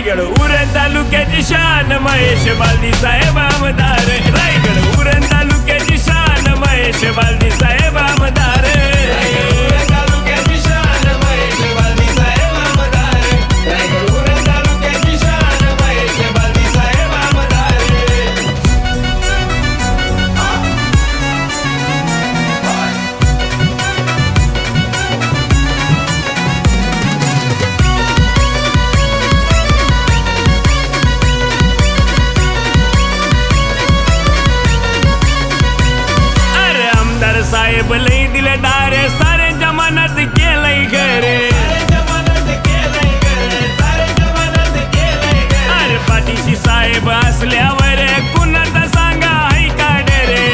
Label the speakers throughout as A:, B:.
A: रायगड उरण तालुक्याची शान महेश बालदी साहेब आमदार रायगड उरण तालुक्याची शान महेश बालदी साहेब आमदार साहेब लई दिले दारे साऱ्यांच्या मनात केलंय घरे अरे पाठीशी साहेब असल्यावर कुणाचा सांगा ऐका रे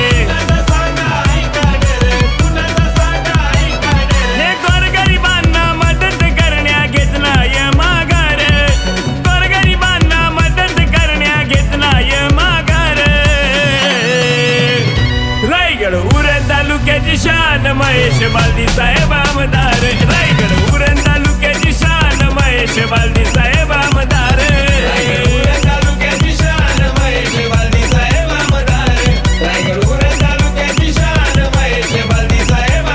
A: हे गोरगरिबांना मदत करण्या घेतलाय माघार गोरगरिबांना मदत करण्या घेतलाय माघार रायगड उरण तालुक्याची शान महेश बालदी साहेब आमदार रायगड उरण तालुक्याची शान महेश बालदी साहेब आमदार उरण तालुक्याची शान महेश बालदी साहेब आमदार रायगड उरण तालुक्याची शान महेश बालदी साहेब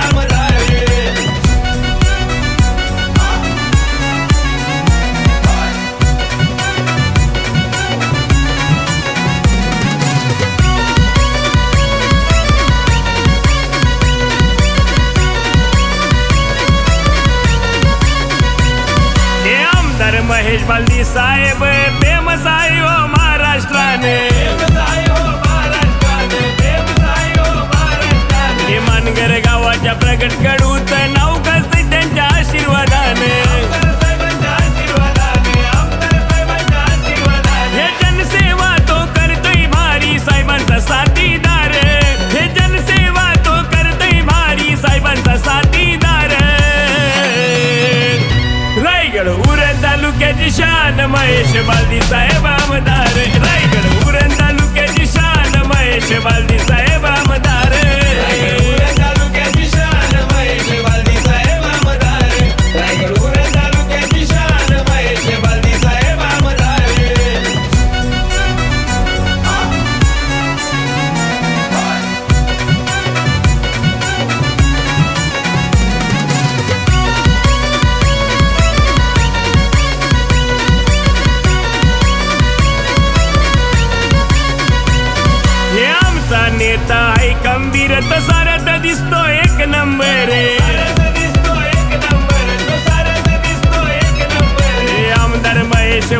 A: आमदार महेश बालदी साहेब फेमस आहे हो महाराष्ट्राने हे मानगर गावाच्या प्रगट कडूच नाव कसं त्यांच्या आशीर्वादाने हे जनसेवा तो करतोय भारी साहेबांचा साथीदार हे जनसेवा तो करतोय भारी साहेबांचा साथीदार रायगड उरण तालुक्याची शान महेश बालदी साहेब आमदार रायगड उरण तालुक्याची शान महेश बालदी साहेब आमदार उरण तालुक्याची शान महेश बालदी साहेब आमदार रायगड उरण तालुक्याची शान महेश बालदी साहेब आमदार नेता आहे खंबीर तो सारथ दिसतो एक नंबर आमदार महेश